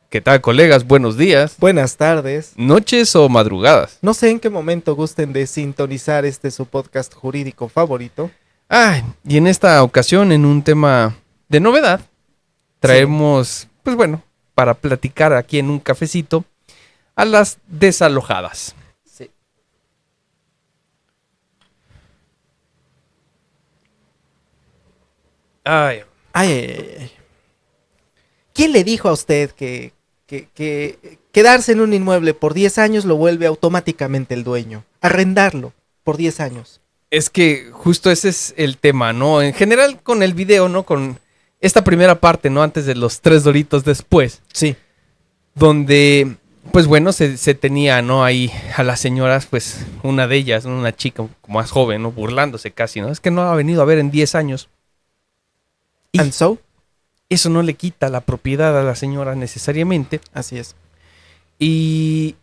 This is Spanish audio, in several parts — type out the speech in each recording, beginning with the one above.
¿Qué tal, colegas? Buenos días, Buenas tardes. noches o madrugadas. No sé en qué momento gusten de sintonizar su podcast jurídico favorito. Y en esta ocasión, en un tema de novedad, traemos, para platicar aquí en un cafecito, a las desalojadas. Sí. Ay, Ay. ¿Quién le dijo a usted que quedarse en un inmueble por 10 años lo vuelve automáticamente el dueño? Arrendarlo por 10 años. es que justo ese es el tema, ¿no? En general con el video, ¿no? Con esta primera parte, ¿no? Antes de los 3 doritos después. Sí. Donde, se tenía, ¿no? Ahí a las señoras, pues, una de ellas, ¿no? Una chica más joven, ¿no? Burlándose casi, ¿no? Es que no ha venido a ver en 10 años. Y ¿And so? eso no le quita la propiedad a la señora necesariamente. Así es. Y,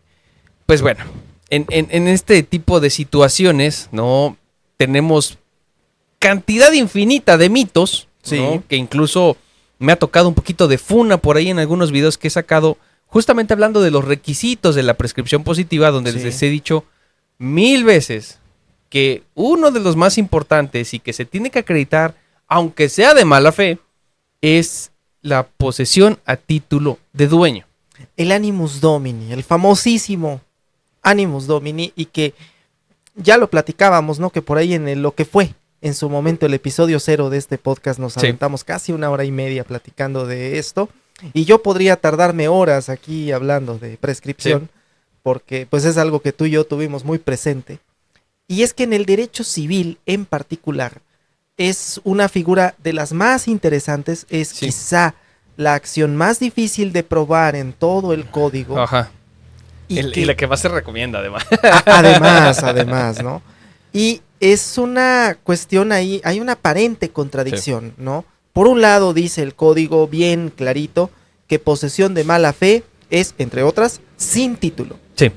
en este tipo de situaciones, ¿no? Tenemos cantidad infinita de mitos, Sí. ¿no? Que incluso me ha tocado un poquito de funa por ahí en algunos videos que he sacado, justamente hablando de los requisitos de la prescripción positiva, donde Sí. les he dicho 1000 veces que uno de los más importantes y que se tiene que acreditar, aunque sea de mala fe, es la posesión a título de dueño. El Animus Domini, el famosísimo Animus Domini, y que ya lo platicábamos, ¿no? Que por ahí lo que fue en su momento el episodio 0 de este podcast nos Sí. aventamos casi 1 hora y media platicando de esto, y yo podría tardarme horas aquí hablando de prescripción, Sí. porque pues es algo que tú y yo tuvimos muy presente, y es que en el derecho civil en particular es una figura de las más interesantes, es Sí. quizá la acción más difícil de probar en todo el código. Ajá. Y Y la que más se recomienda, además. además, ¿no? Y es una cuestión ahí, hay una aparente contradicción, ¿no? Por un lado dice el código bien clarito que posesión de mala fe es, entre otras, sin título. Sí.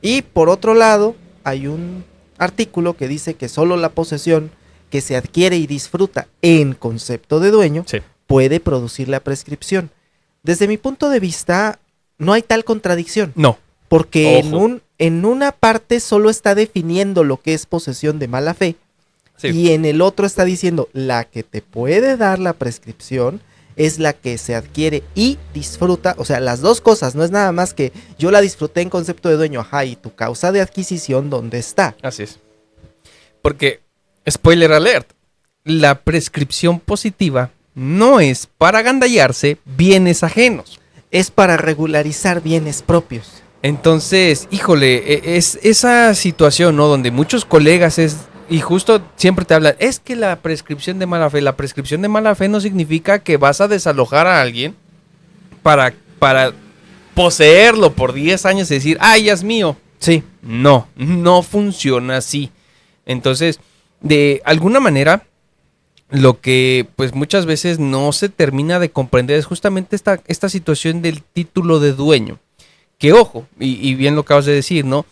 Y por otro lado hay un artículo que dice que solo la posesión que se adquiere y disfruta en concepto de dueño Sí. puede producir la prescripción. Desde mi punto de vista, no hay tal contradicción. No. Porque Ojo. en una parte solo está definiendo lo que es posesión de mala fe, Sí. y en el otro está diciendo la que te puede dar la prescripción es la que se adquiere y disfruta, o sea, las dos cosas, no es nada más que yo la disfruté en concepto de dueño, ajá, y tu causa de adquisición, ¿dónde está? Así es. Porque, spoiler alert, la prescripción positiva no es para agandallarse bienes ajenos. Es para regularizar bienes propios. Entonces, híjole, es esa situación, ¿no? Donde muchos colegas y justo siempre te hablan, es que la prescripción de mala fe no significa que vas a desalojar a alguien para poseerlo por 10 años y decir, ya es mío. Sí. No funciona así. Entonces, de alguna manera, lo que pues muchas veces no se termina de comprender es justamente esta situación del título de dueño. Que ojo, y bien lo acabas de decir, ¿no?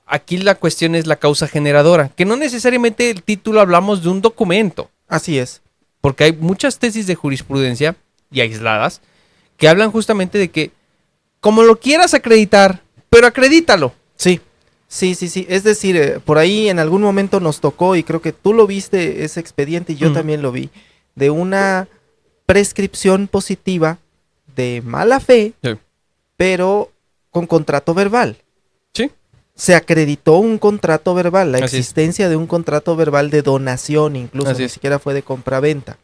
Aquí la cuestión es la causa generadora, que no necesariamente el título hablamos de un documento, Así es. porque hay muchas tesis de jurisprudencia y aisladas que hablan justamente de que como lo quieras acreditar, pero acredítalo. Sí. Es decir, por ahí en algún momento nos tocó, y creo que tú lo viste, ese expediente, y yo también lo vi, de una prescripción positiva de mala fe, Sí. pero con contrato verbal. Sí. Se acreditó un contrato verbal, la Así es. existencia de un contrato verbal de donación, incluso Así ni es. siquiera fue de compraventa.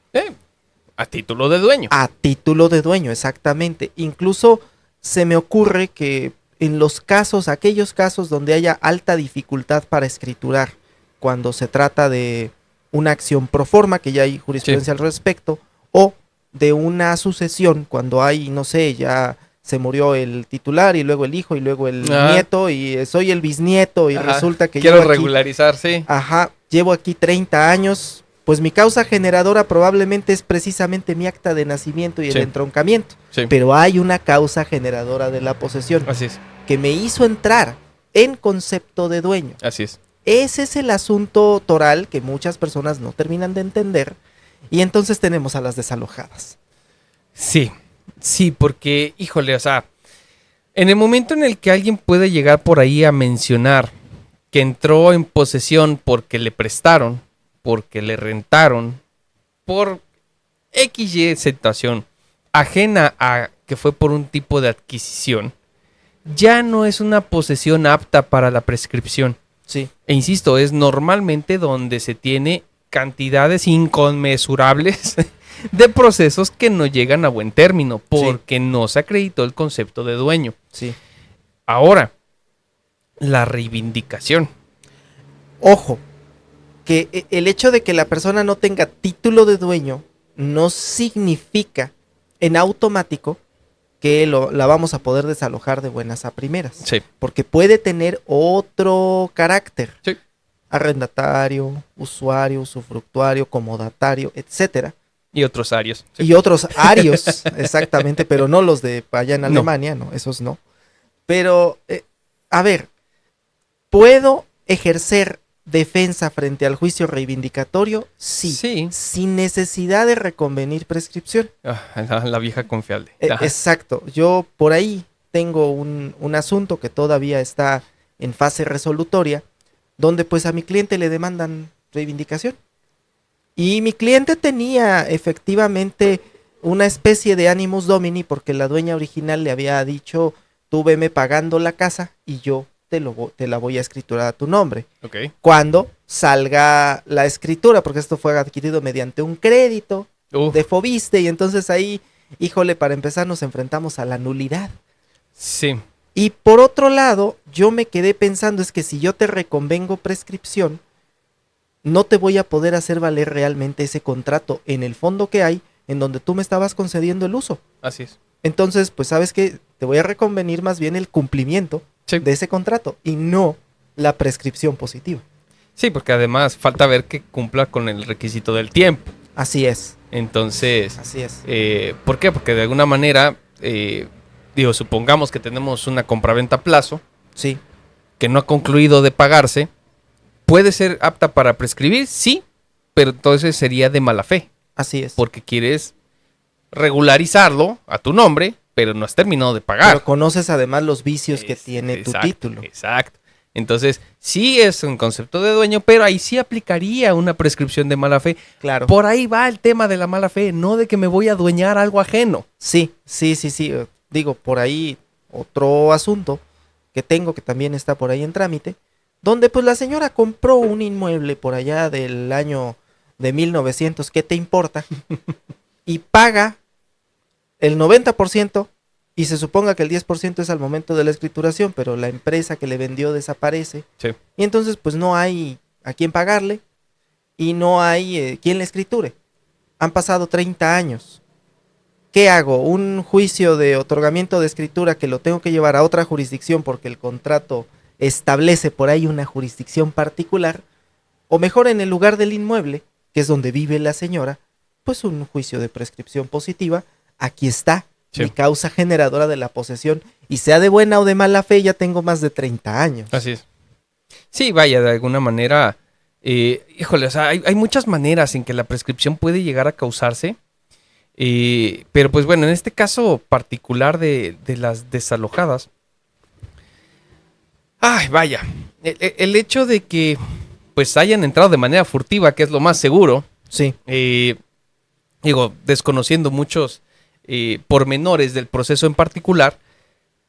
A título de dueño. A título de dueño, exactamente. Incluso se me ocurre que en los casos, aquellos casos donde haya alta dificultad para escriturar, cuando se trata de una acción pro forma, que ya hay jurisprudencia al respecto, o de una sucesión, cuando hay, no sé, ya se murió el titular y luego el hijo y luego el nieto y soy el bisnieto y resulta que quiero llevo aquí, regularizar, sí. llevo aquí 30 años, pues mi causa generadora probablemente es precisamente mi acta de nacimiento y el entroncamiento, pero hay una causa generadora de la posesión. Así es. Que me hizo entrar en concepto de dueño. Así es. Ese es el asunto toral que muchas personas no terminan de entender, y entonces tenemos a las desalojadas. Sí, porque, híjole, o sea, En el momento en el que alguien puede llegar por ahí a mencionar que entró en posesión porque le prestaron, porque le rentaron, por XY situación ajena a que fue por un tipo de adquisición, ya no es una posesión apta para la prescripción. Sí. E insisto, es normalmente donde se tiene cantidades inconmensurables de procesos que no llegan a buen término porque no se acreditó el concepto de dueño. Sí. Ahora, la reivindicación. Ojo, que el hecho de que la persona no tenga título de dueño no significa en automático que la vamos a poder desalojar de buenas a primeras. Sí. Porque puede tener otro carácter. Sí. Arrendatario, usuario, usufructuario, comodatario, etcétera. Y otros arios. Sí. Y otros arios, exactamente, pero no los de allá en Alemania, no, esos no. Pero, a ver, ¿puedo ejercer defensa frente al juicio reivindicatorio? Sí. Sin necesidad de reconvenir prescripción. La vieja confiable. Exacto. Yo por ahí tengo un asunto que todavía está en fase resolutoria, donde pues a mi cliente le demandan reivindicación. Y mi cliente tenía efectivamente una especie de animus domini porque la dueña original le había dicho, tú veme pagando la casa y yo te la voy a escriturar a tu nombre. Okay. Cuando salga la escritura, porque esto fue adquirido mediante un crédito de Fobiste, y entonces ahí, híjole, para empezar nos enfrentamos a la nulidad. Sí. Y por otro lado, yo me quedé pensando, es que si yo te reconvengo prescripción, no te voy a poder hacer valer realmente ese contrato en el fondo que hay, en donde tú me estabas concediendo el uso. Así es. Entonces, pues sabes que te voy a reconvenir más bien el cumplimiento de ese contrato y no la prescripción positiva. Sí, porque además falta ver que cumpla con el requisito del tiempo. Así es. Entonces, así es. ¿Por qué? Porque de alguna manera, supongamos que tenemos una compraventa a plazo, sí, que no ha concluido de pagarse, ¿puede ser apta para prescribir? Sí, pero entonces sería de mala fe. Así es. Porque quieres regularizarlo a tu nombre, pero no has terminado de pagar. Pero conoces además los vicios que tiene tu título. Exacto. Entonces, sí es un concepto de dueño, pero ahí sí aplicaría una prescripción de mala fe. Claro. Por ahí va el tema de la mala fe, no de que me voy a adueñar algo ajeno. Sí. Digo, por ahí otro asunto que tengo que también está por ahí en trámite, donde pues la señora compró un inmueble por allá del año de 1900, ¿qué te importa? Y paga el 90% y se suponga que el 10% es al momento de la escrituración, pero la empresa que le vendió desaparece. Sí. Y entonces pues no hay a quién pagarle y no hay quien le escriture. Han pasado 30 años. ¿Qué hago? ¿Un juicio de otorgamiento de escritura que lo tengo que llevar a otra jurisdicción porque el contrato establece por ahí una jurisdicción particular? O mejor, en el lugar del inmueble, que es donde vive la señora, pues un juicio de prescripción positiva. Aquí está mi causa generadora de la posesión, y sea de buena o de mala fe, ya tengo más de 30 años. Así es. Sí, vaya, de alguna manera, híjole, o sea, hay muchas maneras en que la prescripción puede llegar a causarse, pero pues bueno, en este caso particular de las desalojadas, vaya, el hecho de que pues hayan entrado de manera furtiva, que es lo más seguro, sí, desconociendo muchos pormenores del proceso en particular,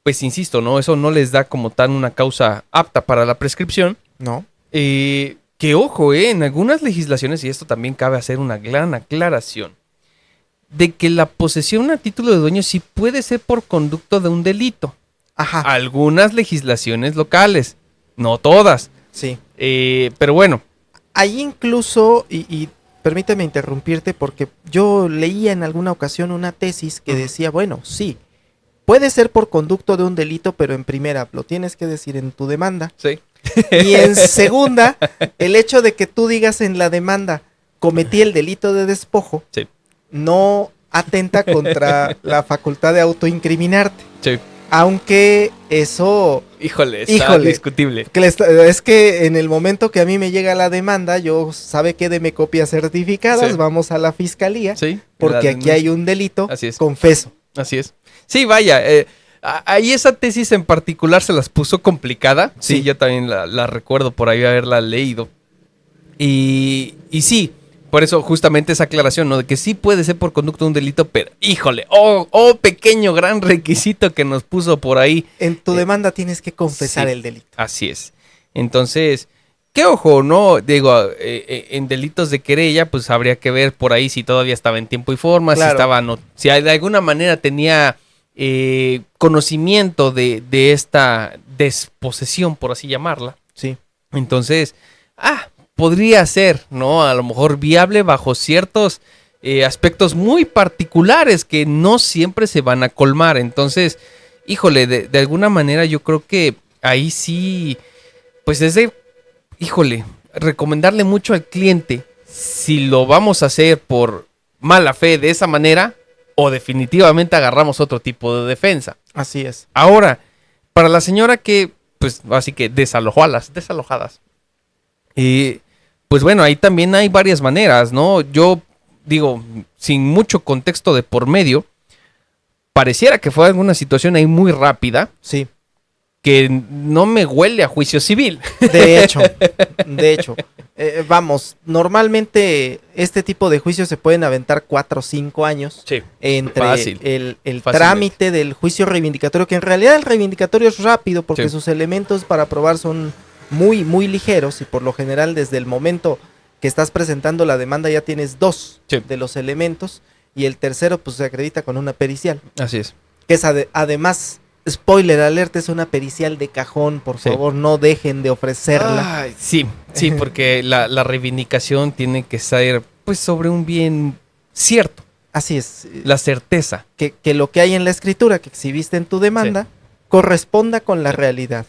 pues insisto, ¿no? Eso no les da como tal una causa apta para la prescripción. No. Que ojo, en algunas legislaciones, y esto también cabe hacer una gran aclaración, de que la posesión a título de dueño sí puede ser por conducto de un delito. Ajá. Algunas legislaciones locales, no todas. Sí. Pero bueno. Hay incluso, y permíteme interrumpirte porque yo leía en alguna ocasión una tesis que decía, bueno, sí, puede ser por conducto de un delito, pero en primera lo tienes que decir en tu demanda. Sí. Y en segunda, el hecho de que tú digas en la demanda, cometí el delito de despojo, sí, no atenta contra la facultad de autoincriminarte. Sí. Aunque eso... Híjole, discutible. Es que en el momento que a mí me llega la demanda, yo sabe que deme copias certificadas, sí, vamos a la fiscalía, sí, porque aquí hay un delito, así es, confeso. Así es. Sí, vaya, Ahí esa tesis en particular se las puso complicada. Sí, Sí. yo también la recuerdo por ahí haberla leído. Y sí, por eso justamente esa aclaración, ¿no? De que sí puede ser por conducto de un delito, pero híjole, pequeño gran requisito que nos puso por ahí. En tu demanda tienes que confesar Sí, el delito. así es. Entonces, qué ojo, ¿no? Digo, en delitos de querella, pues habría que ver por ahí si todavía estaba en tiempo y forma, Claro. si estaba, no, si de alguna manera tenía conocimiento de esta desposesión, por así llamarla. Sí. Entonces, podría ser, ¿no? A lo mejor viable bajo ciertos aspectos muy particulares que no siempre se van a colmar. Entonces, híjole, de alguna manera yo creo que ahí sí, pues es de, híjole, recomendarle mucho al cliente si lo vamos a hacer por mala fe de esa manera o definitivamente agarramos otro tipo de defensa. Así es. Ahora, para la señora que, pues, así que desalojó a las desalojadas. Pues bueno, ahí también hay varias maneras, ¿no? Yo digo, sin mucho contexto de por medio, pareciera que fue alguna situación ahí muy rápida Sí. que no me huele a juicio civil. De hecho, vamos, normalmente este tipo de juicios se pueden aventar 4 o 5 años Sí, entre fácil, el fácilmente. trámite del juicio reivindicatorio, que en realidad el reivindicatorio es rápido porque Sí. sus elementos para probar son muy, muy ligeros y por lo general desde el momento que estás presentando la demanda ya tienes 2 Sí. de los elementos y el tercero pues se acredita con una pericial, Así es. que es además, spoiler alert, es una pericial de cajón, por Sí. favor no dejen de ofrecerla. Ay, sí, porque la reivindicación tiene que ser, pues, sobre un bien cierto, Así es, la certeza. que lo que hay en la escritura que exhibiste en tu demanda corresponda con la realidad.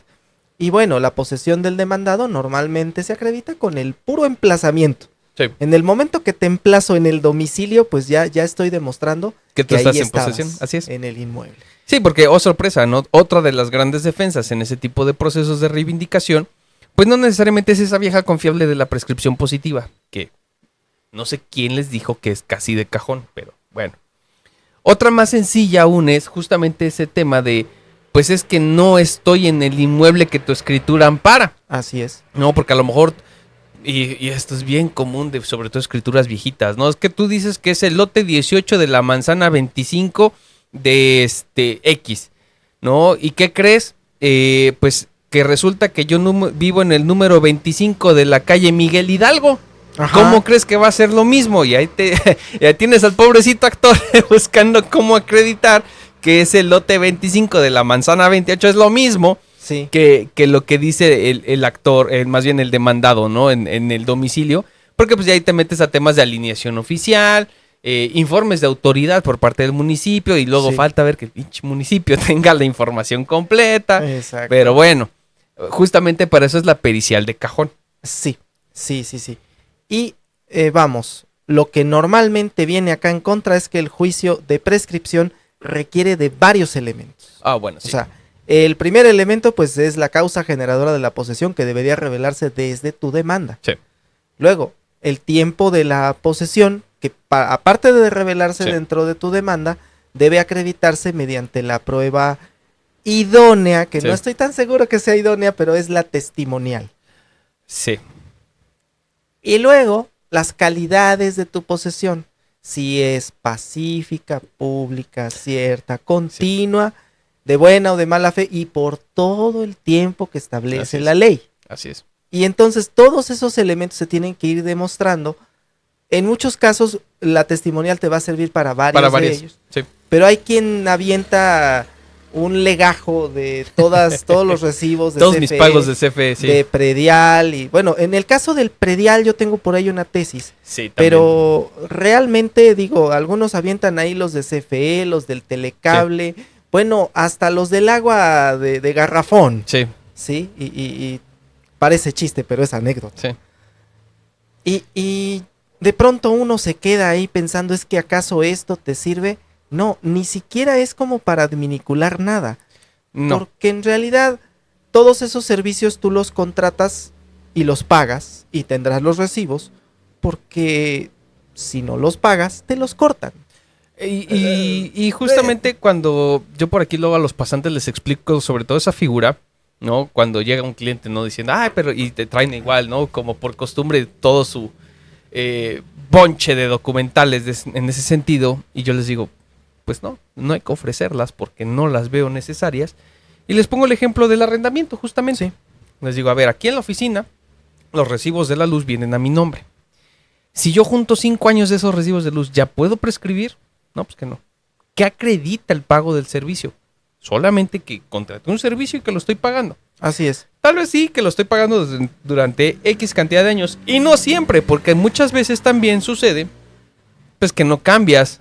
Y bueno, la posesión del demandado normalmente se acredita con el puro emplazamiento. Sí. En el momento que te emplazo en el domicilio, pues ya estoy demostrando Que tú que ahí estás en estabas posesión, así es. en el inmueble. Sí, porque, oh sorpresa, ¿no? Otra de las grandes defensas en ese tipo de procesos de reivindicación, pues no necesariamente es esa vieja confiable de la prescripción positiva, que no sé quién les dijo que es casi de cajón, pero bueno. Otra más sencilla aún es justamente ese tema de, pues es que no estoy en el inmueble que tu escritura ampara. Así es. No, porque a lo mejor, y esto es bien común de sobre todo escrituras viejitas, ¿no? Es que tú dices que es el lote 18 de la manzana 25 de X, ¿no? ¿Y qué crees? Pues que resulta que yo vivo en el número 25 de la calle Miguel Hidalgo. Ajá. ¿Cómo crees que va a ser lo mismo? Y ahí ya tienes al pobrecito actor buscando cómo acreditar que ese lote 25 de la manzana 28 es lo mismo Sí. que lo que dice el actor, más bien el demandado, ¿no? En el domicilio, porque pues ya ahí te metes a temas de alineación oficial, informes de autoridad por parte del municipio y luego Sí. falta ver que el pinche municipio tenga la información completa. Exacto. Pero bueno, justamente para eso es la pericial de cajón. Sí. Y vamos, lo que normalmente viene acá en contra es que el juicio de prescripción requiere de varios elementos. Bueno, sí. O sea, el primer elemento pues es la causa generadora de la posesión que debería revelarse desde tu demanda. Sí. Luego, el tiempo de la posesión, que aparte de revelarse Sí. dentro de tu demanda, debe acreditarse mediante la prueba idónea, que Sí. no estoy tan seguro que sea idónea, pero es la testimonial. Sí. Y luego, las calidades de tu posesión, si es pacífica, pública, cierta, continua, de buena o de mala fe, y por todo el tiempo que establece Así es. la ley. Así es. Y entonces todos esos elementos se tienen que ir demostrando. En muchos casos, la testimonial te va a servir para varios Para de varias. ellos. Sí. Pero hay quien avienta un legajo de todos los recibos de Todos CFE, mis pagos de CFE, sí. de predial. Y bueno, en el caso del predial yo tengo por ahí una tesis. Sí, también. Pero realmente, digo, algunos avientan ahí los de CFE, los del telecable, bueno, hasta los del agua de garrafón, Sí, ¿sí? Y parece chiste, pero es anécdota. sí. Y de pronto uno se queda ahí pensando, ¿es que acaso esto te sirve? No, ni siquiera es como para adminicular nada. No. Porque en realidad todos esos servicios tú los contratas y los pagas y tendrás los recibos, porque si no los pagas, te los cortan. Y justamente cuando yo por aquí luego a los pasantes les explico sobre todo esa figura, ¿no? Cuando llega un cliente, ¿no? Diciendo, ay, pero y te traen igual, ¿no? Como por costumbre todo su bonche de documentales en ese sentido. Y yo les digo, pues no hay que ofrecerlas porque no las veo necesarias. Y les pongo el ejemplo del arrendamiento, justamente. Sí. Les digo, a ver, aquí en la oficina los recibos de la luz vienen a mi nombre. Si yo junto 5 años de esos recibos de luz, ¿ya puedo prescribir? No, pues que no. ¿Qué acredita el pago del servicio? Solamente que contraté un servicio y que lo estoy pagando. Así es. Tal vez sí, que lo estoy pagando durante X cantidad de años. Y no siempre, porque muchas veces también sucede, pues que no cambias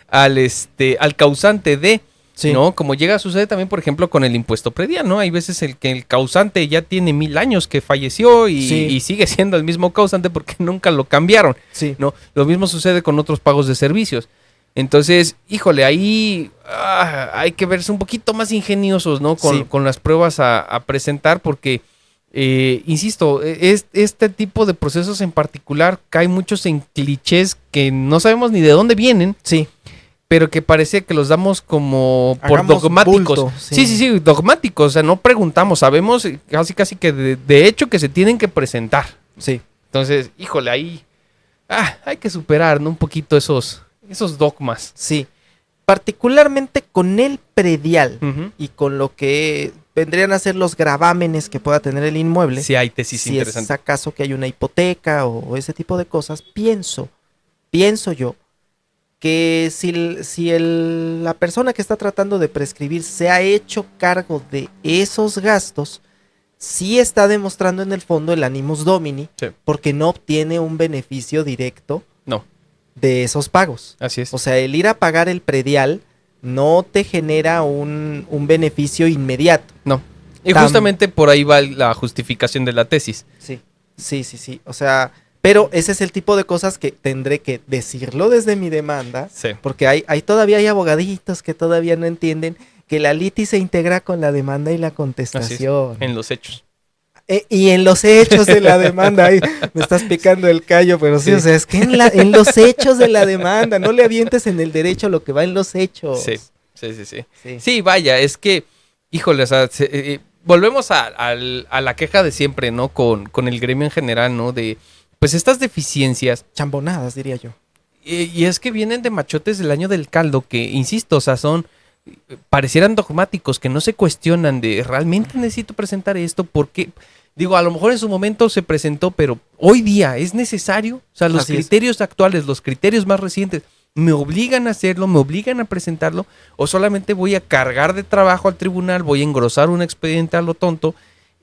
al causante de... Sí. ¿No? Como llega a suceder también, por ejemplo, con el impuesto predial, ¿no? Hay veces que el causante ya tiene 1000 años que falleció y sigue siendo el mismo causante porque nunca lo cambiaron, Sí. ¿no? Lo mismo sucede con otros pagos de servicios. Entonces, híjole, ahí hay que verse un poquito más ingeniosos, ¿no? Con las pruebas a presentar porque, insisto, este tipo de procesos en particular caen muchos en clichés que no sabemos ni de dónde vienen. Sí. Pero que parece que los damos como por Hagamos dogmáticos. bulto, Sí, dogmáticos. O sea, no preguntamos, sabemos casi que de hecho que se tienen que presentar. Sí. Entonces, híjole, ahí hay que superar, ¿no? Un poquito esos dogmas. Sí. Particularmente con el predial Uh-huh. y con lo que vendrían a ser los gravámenes que pueda tener el inmueble. Sí, hay tesis si interesantes. es acaso que hay una hipoteca o ese tipo de cosas, pienso yo que si la persona que está tratando de prescribir se ha hecho cargo de esos gastos, sí está demostrando en el fondo el animus domini, Sí. porque no obtiene un beneficio directo No, de esos pagos. así es. O sea, el ir a pagar el predial no te genera un beneficio inmediato. No. Y justamente por ahí va la justificación de la tesis. Sí. O sea, pero ese es el tipo de cosas que tendré que decirlo desde mi demanda, Sí. porque todavía hay abogaditos que todavía no entienden que la litis se integra con la demanda y la Así es. contestación. En los hechos. Y en los hechos de la demanda, ay, me estás picando el callo, pero sí, Sí. o sea, es que en los hechos de la demanda, no le avientes en el derecho lo que va en los hechos. Sí. Sí, vaya, es que, híjole, o sea, volvemos a la queja de siempre, ¿no? Con el gremio en general, ¿no? De, pues, estas deficiencias. Chambonadas, diría yo. Y es que vienen de machotes del año del caldo, que, insisto, o sea, parecieran dogmáticos, que no se cuestionan de, ¿realmente necesito presentar esto? Porque, digo, a lo mejor en su momento se presentó, pero hoy día es necesario. O sea, los criterios actuales, los criterios más recientes, ¿me obligan a hacerlo? ¿Me obligan a presentarlo? ¿O solamente voy a cargar de trabajo al tribunal? ¿Voy a engrosar un expediente a lo tonto?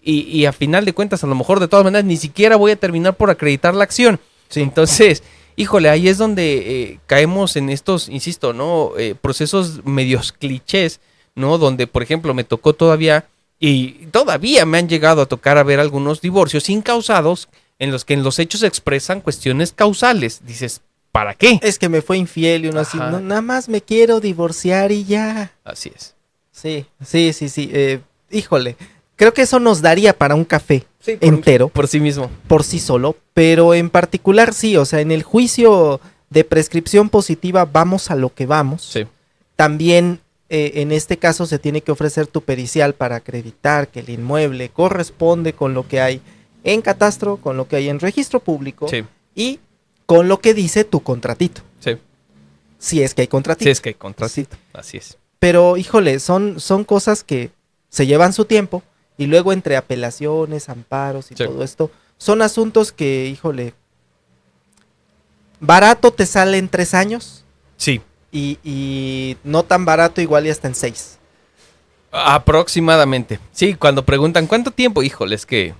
Y a final de cuentas, a lo mejor de todas maneras, ni siquiera voy a terminar por acreditar la acción. Sí. Entonces, híjole, ahí es donde caemos en estos, insisto, ¿no? Procesos medios clichés, ¿no? Donde, por ejemplo, me tocó todavía me han llegado a tocar a ver algunos divorcios incausados en los que en los hechos se expresan cuestiones causales. Dices, ¿para qué? Es que me fue infiel y uno así, no, nada más me quiero divorciar y ya. Así es. Sí. Híjole, creo que eso nos daría para un café entero. Por sí mismo. Por sí solo, pero en particular sí, o sea, en el juicio de prescripción positiva vamos a lo que vamos. Sí. También en este caso se tiene que ofrecer tu pericial para acreditar que el inmueble corresponde con lo que hay en catastro, con lo que hay en registro público y con lo que dice tu contratito. Sí. Si es que hay contratito. Sí. Así es. Pero, híjole, son cosas que se llevan su tiempo y luego entre apelaciones, amparos y todo esto, son asuntos que, híjole, barato te sale en 3 años. Sí. Y no tan barato igual y hasta en 6. Aproximadamente. Sí, cuando preguntan ¿cuánto tiempo? Híjole, es que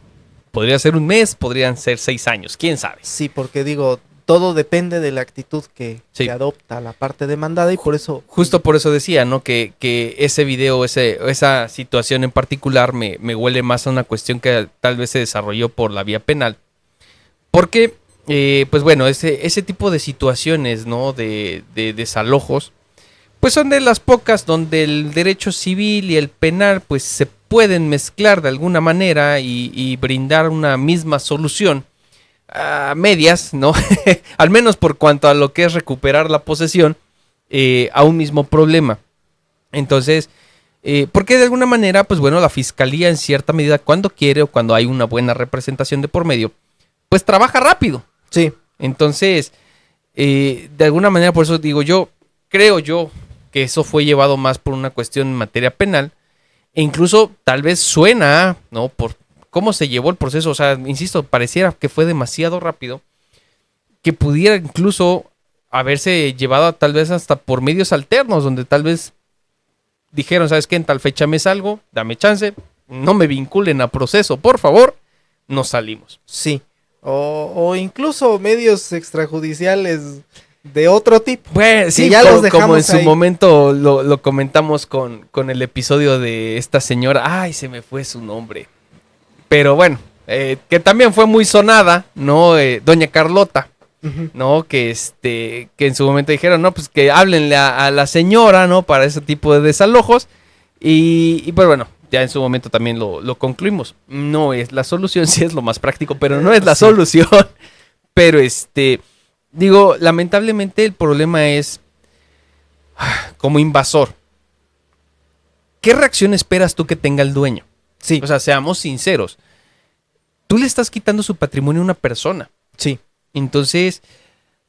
podría ser un mes, podrían ser 6 años, quién sabe. Sí, porque digo, todo depende de la actitud que adopta la parte demandada y por eso... Justo por eso decía, ¿no? Que ese video, esa situación en particular me huele más a una cuestión que tal vez se desarrolló por la vía penal. Porque, pues bueno, ese tipo de situaciones, ¿no? De desalojos, pues son de las pocas donde el derecho civil y el penal pues se pueden mezclar de alguna manera y brindar una misma solución a medias, ¿no? Al menos por cuanto a lo que es recuperar la posesión, a un mismo problema. Entonces, porque de alguna manera, pues bueno, la fiscalía en cierta medida, cuando quiere o cuando hay una buena representación de por medio, pues trabaja rápido. Sí. Entonces, de alguna manera, por eso digo creo yo que eso fue llevado más por una cuestión en materia penal, e incluso tal vez suena, ¿no? Por cómo se llevó el proceso, o sea, insisto, pareciera que fue demasiado rápido, que pudiera incluso haberse llevado tal vez hasta por medios alternos, donde tal vez dijeron, ¿sabes qué? En tal fecha me salgo, dame chance, no me vinculen a proceso, por favor, nos salimos. Sí. O incluso medios extrajudiciales de otro tipo. Bueno, sí, ya los dejamos como en su ahí. momento lo comentamos con el episodio de esta señora. Ay, se me fue su nombre. Pero bueno, que también fue muy sonada, ¿no? Doña Carlota, Ujú. ¿no? Que en su momento dijeron, no, pues que háblenle a la señora, ¿no? Para ese tipo de desalojos. Y pues bueno, ya en su momento también lo concluimos. No es la solución, sí es lo más práctico, pero no es la Sí. solución. Pero digo, lamentablemente el problema es como invasor. ¿Qué reacción esperas tú que tenga el dueño? Sí. O sea, seamos sinceros. Tú le estás quitando su patrimonio a una persona. Sí. Entonces,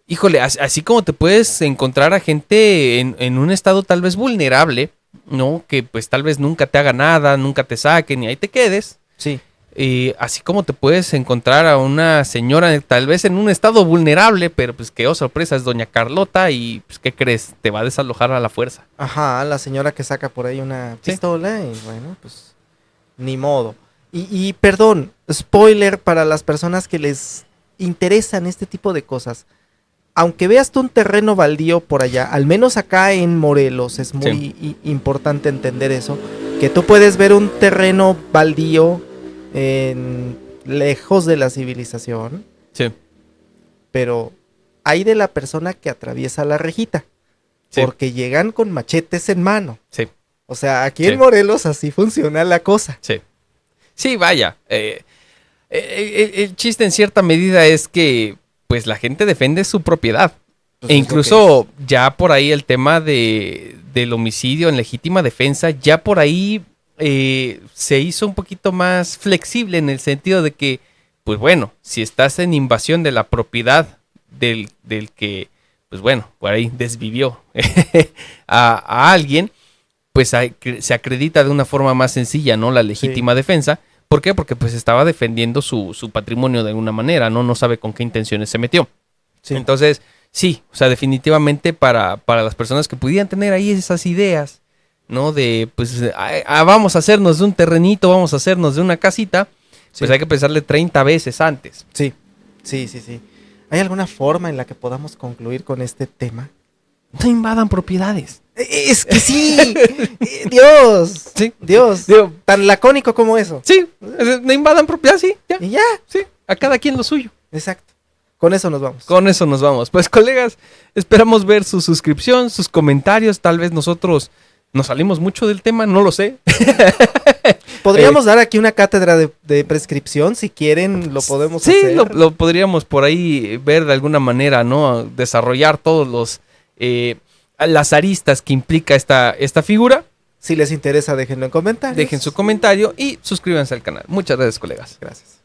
híjole, así como te puedes encontrar a gente en un estado tal vez vulnerable, ¿no? Que pues tal vez nunca te haga nada, nunca te saquen y ahí te quedes. Sí. Así como te puedes encontrar a una señora tal vez en un estado vulnerable, pero pues que, oh sorpresa, es doña Carlota y pues ¿qué crees? Te va a desalojar a la fuerza. Ajá, la señora que saca por ahí una Sí. pistola y bueno, pues ni modo. Y perdón, spoiler para las personas que les interesan este tipo de cosas. Aunque veas tú un terreno baldío por allá, al menos acá en Morelos es muy importante entender eso, que tú puedes ver un terreno baldío lejos de la civilización, Sí. pero hay de la persona que atraviesa la rejita, Sí. porque llegan con machetes en mano. Sí. O sea, aquí Sí. en Morelos así funciona la cosa. Sí. Sí, vaya. El chiste en cierta medida es que pues la gente defiende su propiedad. Pues E es lo incluso ya por ahí el tema del homicidio en legítima defensa, ya por ahí se hizo un poquito más flexible en el sentido de que, pues bueno, si estás en invasión de la propiedad del que, pues bueno, por ahí desvivió a alguien, pues se acredita de una forma más sencilla, ¿no? La legítima defensa. ¿Por qué? Porque pues estaba defendiendo su patrimonio de alguna manera, ¿no? No sabe con qué intenciones se metió. Sí. Entonces, sí, o sea, definitivamente para las personas que pudieran tener ahí esas ideas, ¿no? De, pues, vamos a hacernos de un terrenito, vamos a hacernos de una casita, pues Sí. hay que pensarle 30 veces antes. Sí, sí, sí, sí. ¿Hay alguna forma en la que podamos concluir con este tema? No invadan propiedades. Es que sí. Dios. Sí. Dios. Digo, Tan lacónico como eso. sí, no invadan propiedades, sí, ya, Y ya. sí, a cada quien lo suyo. Exacto. Con eso nos vamos. Con eso nos vamos. Pues colegas, esperamos ver su suscripción, sus comentarios. Tal vez nosotros nos salimos mucho del tema, no lo sé. Podríamos dar aquí una cátedra de prescripción. Si quieren, lo podemos Sí, hacer. lo podríamos por ahí ver de alguna manera, ¿no? Desarrollar todos las aristas que implica esta figura. Si les interesa, déjenlo en comentarios. Dejen su comentario y suscríbanse al canal. Muchas gracias, colegas. Gracias.